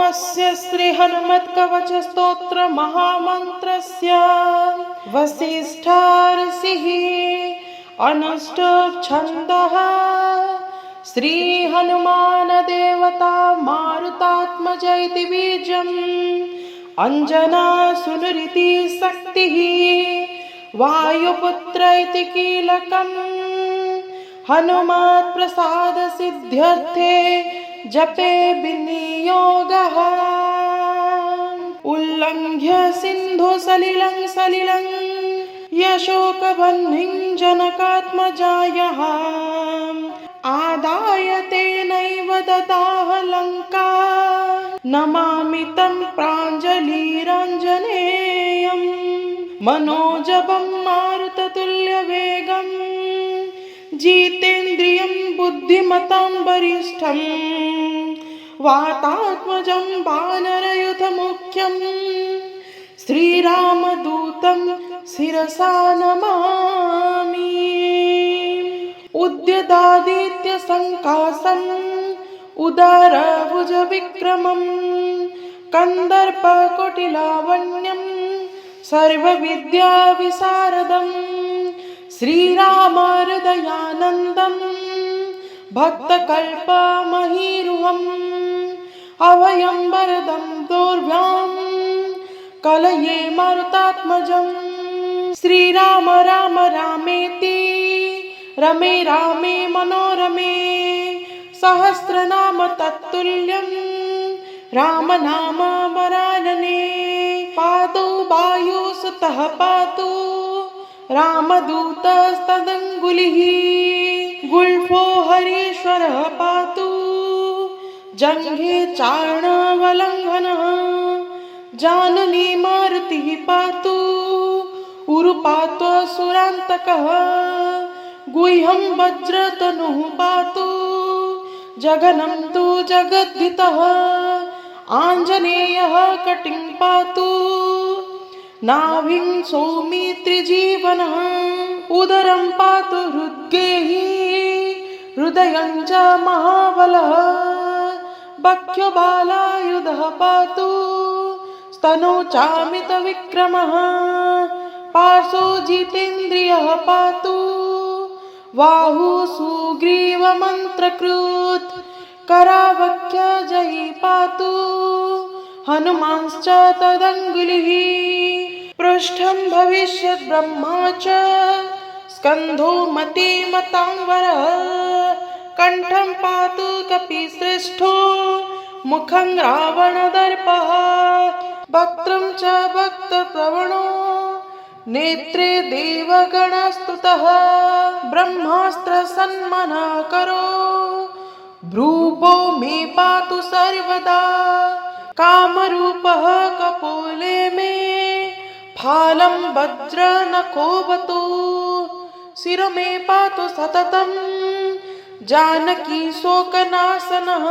ओमस्य श्री हनुमत्कवच स्तोत्र महामन्त्रस्य वसिष्ठर्षिः अनुष्टुप् छन्दः श्री हनुमान देवता मारुतात्मज इति बीजम् अंजना सुनुरिति शक्तिः वायुपुत्र इति कीलकम् हनुमत् प्रसाद सिद्ध्यर्थे जपे विनियोगः उल्लङ्घ्य सिन्धु सलिलं यशोकवह्निं जनकात्मजायः आदाय तेनैव ददाह लङ्का नमामि तं प्राञ्जलिराञ्जनेयम् मनोजवं मारुततुल्यवेगम् जितेन्द्रियं बुद्धिमतां वरिष्ठं वातात्मजं वानरयूथमुख्यं श्रीरामदूतं शिरसा नमामि उद्यदादित्यसङ्कासम् उदारभुजविक्रमं कन्दर्पकोटिलावण्यं सर्वविद्याविशारदं श्रीरामहृदयानन्दं भक्तकल्पमहीरुहम् अभयं वरदं दोर्भ्यां कलये मारुतात्मजम् श्रीराम राम रामेति रमे रामे मनोरमे सहस्रनाम तत्तुल्यं रामनाम वरानने पादौ वायुसुतः पातु रामदूतस्तदङ्गुलिः गुल्फो हरीश्वरः पातु जङ्घे चार्णवलङ्घनः जाननी मारुतिः पातु उरुपात्वसुरान्तकः गुह्यं वज्रतनुः पातु जघनं तु जगद्धितः आञ्जनेयः कटिं पातु नाभिं सौमित्रिजीवनः उदरं पातु हृद्गेहि हृदयं च महाबलः बख्यबालायुधः पातु स्तनौ चामितविक्रमः पार्श्वो जितेन्द्रियः पातु बाहु सुग्रीवमन्त्रकृत् करावख्यजयी पातु हनुमांश्च तदङ्गुलिः पृष्ठं भविष्यत् ब्रह्मा च स्कन्धो मतिमतांवरः कण्ठं पातु कपिश्रेष्ठो मुखं रावणदर्पः वक्त्रं च भक्तप्रवणो नेत्रे देवगणस्तुतः ब्रह्मास्त्रसन्मनःकरो भ्रूपो मे पातु सर्वदा कामरूपः कपोले मे फालं वज्रनखोऽवतु शिरो मे पातु सततं जानकी शोकनाशनः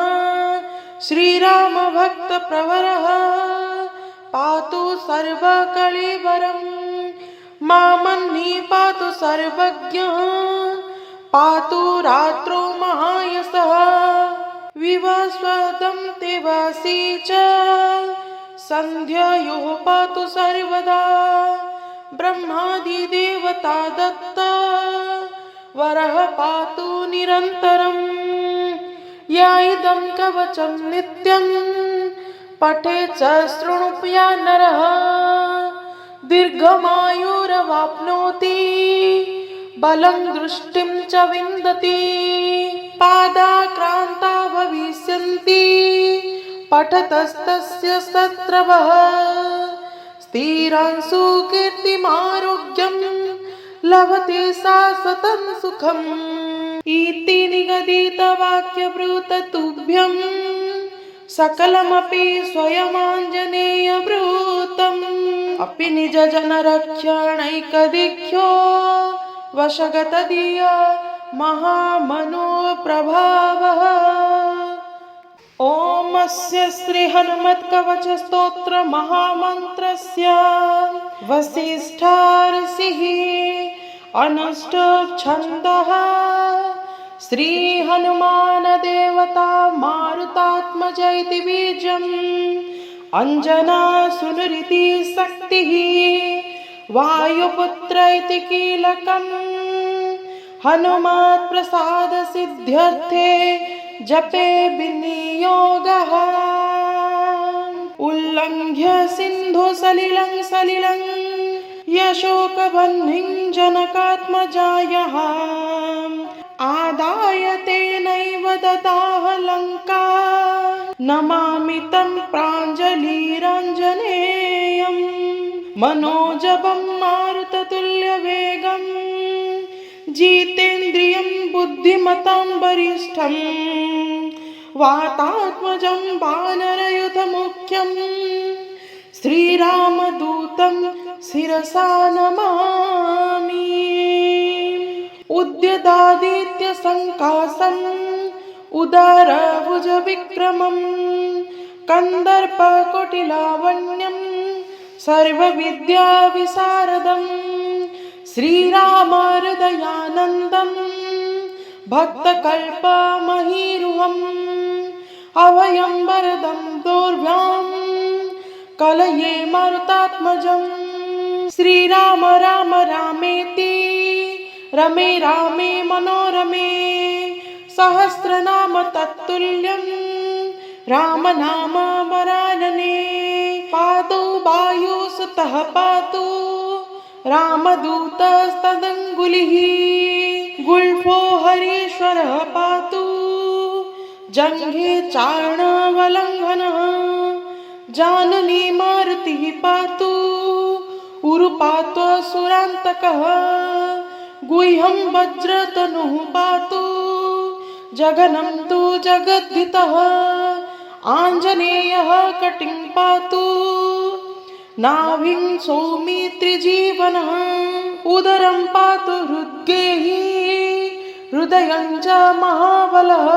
श्रीरामभक्तप्रवरः पातु सर्वकळेबरम् मामन्नी पातु सर्वज्ञः पातु रात्रौ महायशः विवस्वतं तेवासी च सन्ध्यायोः पातु सर्वदा ब्रह्मादिदेवता दत्त वरः पातु निरन्तरम् या इदं कवचं नित्यं पठेत् च शृणुप्या नरः दीर्घमायुरवाप्नोति बलं दृष्टिं च विन्दति पादाक्रान्ता भविष्यन्ति पठतस्तस्य शत्रवः स्थिरांशु कीर्तिमारोग्यं लभते शाश्वतं सुखम् इति निगदितवाक्यब्रूत तुभ्यं सकलमपि स्वयमाञ्जनेयब्रूतम् अपि निजजनरक्षणैकदिख्यो वशगतधिया महामनोप्रभावः ओमस्य श्री हनुमत्कवच स्तोत्र महामन्त्रस्य वसिष्ठर्षिः अनुष्टुप् छन्दः श्री हनुमान देव देवता मारुतात्मज इति बीजम् अंजनासुनुरिति शक्तिः वायुपुत्र इति कीलकम् हनुमत् प्रसाद सिद्ध्यर्थे जपे विनियोगः उल्लङ्घ्य सिन्धु सलिलं यशोकबह्निं जनकात्मजायः आदाय तेनैव ददाह लङ्का नमामि तं प्राञ्जलिराञ्जनेयम् मनोजवं मारुततुल्यवेगम् जितेन्द्रियं बुद्धिमतां वरिष्ठं वातात्मजं वानरयुधमुख्यं श्रीरामदूतं शिरसा नमामि उद्यदादित्यसङ्कासम् उदारभुजविक्रमं कन्दर्पकोटिलावण्यं सर्वविद्याविशारदम् श्रीरामहृदयानन्दं भक्तकल्पमहीरुहम् अभयं वरदं दोर्भ्यां कलये मारुतात्मजम् श्रीराम राम रामेति रमे रामे मनोरमे सहस्रनाम तत्तुल्यं रामनाम वरानने पादौ वायुसुतः पातु रामदूतस्तदङ्गुलिः गुल्फो हरीश्वरः पातु जङ्घे चार्णवलङ्घनः जाननी मारुतिः पातु उरुपात्वसुरान्तकः गुह्यं वज्रतनुः पातु जघनं तु जगद्धितः आञ्जनेयः कटिं पातु नाभिं सौमित्रिजीवनः उदरं पातु हृद्गेहि हृदयं च महाबलः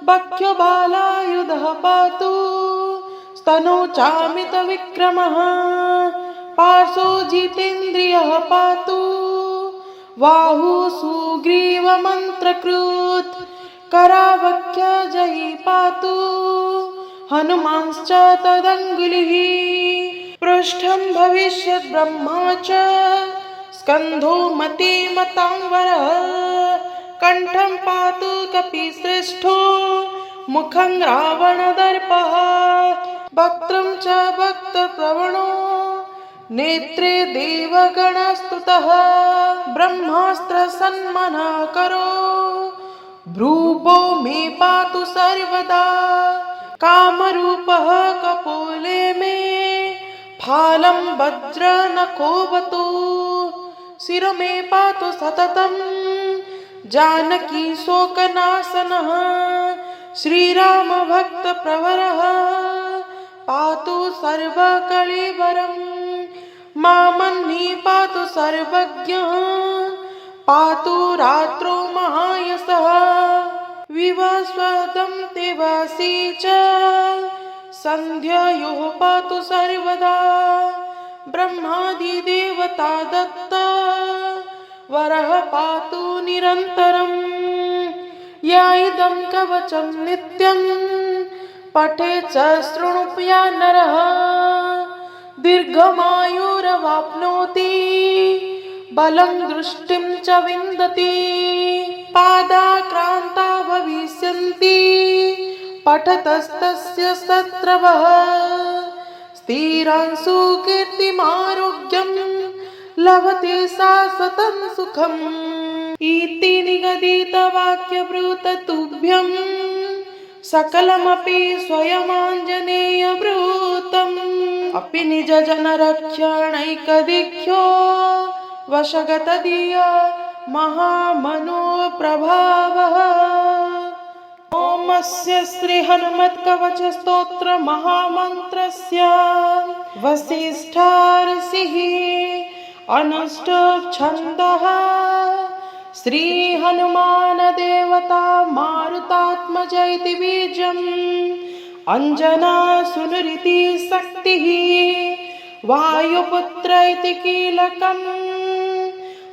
बख्यो बालायुधः पातु स्तनौ चामितविक्रमः पार्श्वो जितेन्द्रियः पातु बाहु सुग्रीवमन्त्रकृत् करावख्यजयी पातु हनुमांश्च तदङ्गुलिः पृष्ठं भविष्यत् ब्रह्मा च स्कन्धो मतिमतांवरः कण्ठं पातु कपिश्रेष्ठो मुखं रावणदर्पः वक्त्रं च भक्तप्रवणो नेत्रे देवगणस्तुतः ब्रह्मास्त्रसन्मनकरो भ्रूपो मे पातु सर्वदा कामरूपः कपोले मे फालं वज्रनखोऽवतु शिरो मे पातु सततं जानकी शोकनाशनः श्रीरामभक्तप्रवरः पातु सर्वकळेबरम् मामन्नि पातु सर्वज्ञः पातु रात्रौ महायशः विवस्वतं तेवासी च सन्ध्यायोः पातु सर्वदा ब्रह्मादिदेवता दत्त वरः पातु निरन्तरम् या इदं कवचं नित्यं पठेत् च शृणुप्या नरः दीर्घमायुरवाप्नोति बलं दृष्टिं च विन्दति पादाक्रान्ता भविष्यन्ति पठतस्तस्य शत्रवः स्थिरांशु कीर्तिमारोग्यं लभते शाश्वतं सुखम् इति निगदितवाक्यब्रूत तुभ्यं सकलमपि स्वयमाञ्जनेयब्रूतम् अपि निजजनरक्षणैकदिख्यो वशगतधिय महामनोप्रभावः ओमस्य श्री हनुमत्कवचस्तोत्र महामन्त्रस्य वसिष्ठा ऋषिः अनुष्टुप् छन्दः श्री हनुमान देवता मारुतात्मज इति बीजम् अंजनासुनुरिति शक्तिः वायुपुत्र इति कीलकम्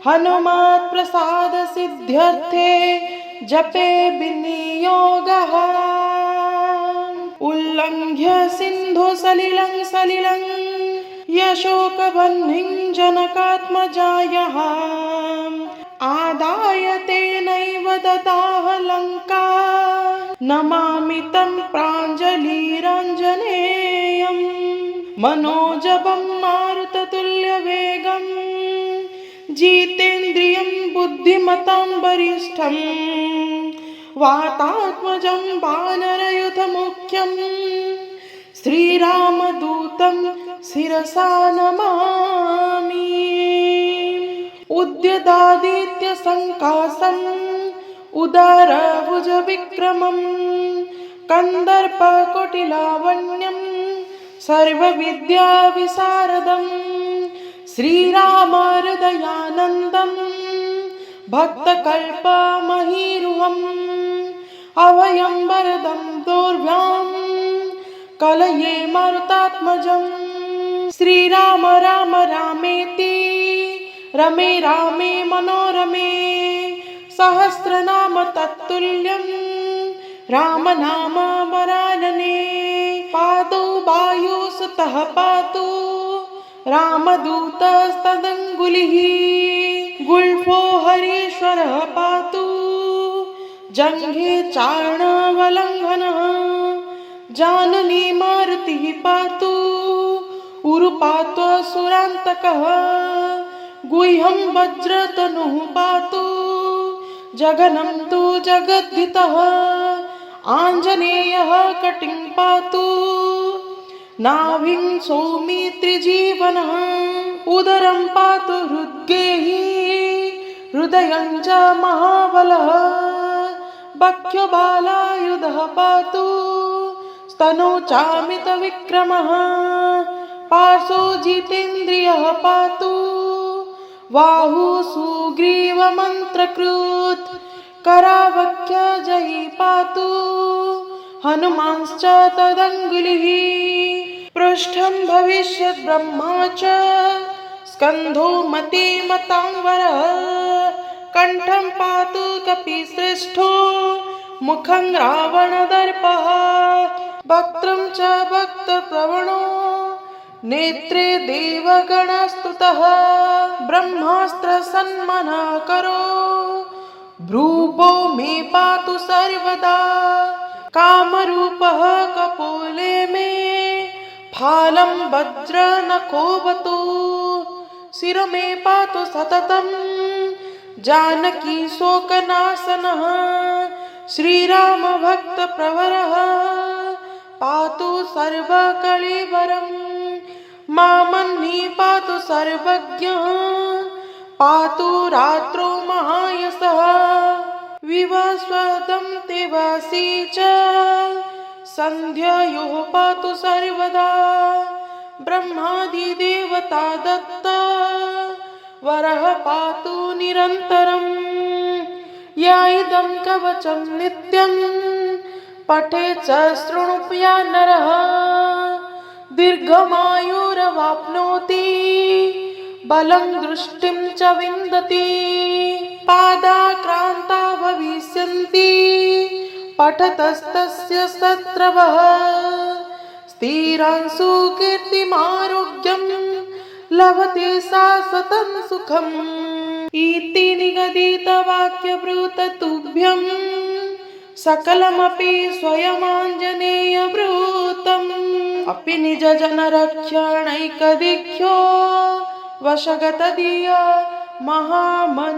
हनुमत् प्रसाद सिद्ध्यर्थे जपे विनियोगः संयोगः उल्लङ्घ्य सिन्धुसलिलं सलिलं यशोकबह्निं जनकात्मजायः आदाय तेनैव ददाह लङ्का नमामि तं प्राञ्जलिराञ्जनेयम् मनोजवं मारुततुल्यवेगं जितेन्द्रियं बुद्धिमतां वरिष्ठं वातात्मजं वानरयुधमुख्यं श्रीरामदूतं शिरसा नमामि उद्यदादित्यसङ्कासम् उदारभुजविक्रमं कन्दर्पकोटिलावण्यं सर्वविद्याविशारदं श्रीरामहृदयानन्दं भक्तकल्पमहीरुहम् अभयं वरदं दोर्भ्यां कलये मारुतात्मजं श्रीराम राम रामेति रमे रामे मनोरमे सहस्रनाम तत्तुल्यं रामनाम वरानने पादौ वायुसुतः पातु रामदूतस्तदङ्गुलिः गुल्फो हरीश्वरः पातु जङ्घे चार्णवलङ्घनः जाननी मारुतिः पातु उरुपात्व सुरान्तकः गुह्यं वज्रतनुः पातु जघनं तु जगद्धितः आञ्जनेयः कटिं पातु नाभिं सौमित्रिजीवनः उदरं पातु हृद्गेहि हृदयं च महाबलः बख्यबालायुधः पातु स्तनौ चामितविक्रमः पार्श्वो जितेन्द्रियः पातु बाहु सुग्रीवमन्त्रकृत् करावख्यजयी पातु हनुमांश्च तदङ्गुलिः पृष्ठं भविष्यत् ब्रह्मा च स्कन्धो मतिमतांवरः कण्ठं पातु कपिश्रेष्ठो मुखं रावणदर्पः वक्त्रं च भक्तप्रवणो नेत्रे देवगणस्तुतः ब्रह्मास्त्रसन्मनःकरो भ्रूभो मे पातु सर्वदा कामरूपः कपोले मे फालं वज्रनखोऽवतु शिरो मे पातु सततं जानकी शोकनाशनः श्रीरामभक्तप्रवरः पातु सर्वकळेबरम् मामन्नि पातु सर्वज्ञः पातु रात्रौ महायशः विवस्वतं तेवासी च सन्ध्यायोः पातु सर्वदा ब्रह्मादिदेवता दत्त वरः पातु निरन्तरम् या इदं कवचं नित्यं पठेत् च शृणुप्या नरः दीर्घमायुरवाप्नोति बलं दृष्टिं च विन्दति पादाक्रान्ता भविष्यन्ति पठतस्तस्य शत्रवः स्थिरांशु कीर्तिमारोग्यं लभते शाश्वतं सुखम् इति निगदितवाक्यब्रूत तुभ्यं सकलमपि स्वयमाञ्जनेयब्रूतम् अपि निजजनरक्षणैकदिख्यो वशगतधिया महामनोप्रभावः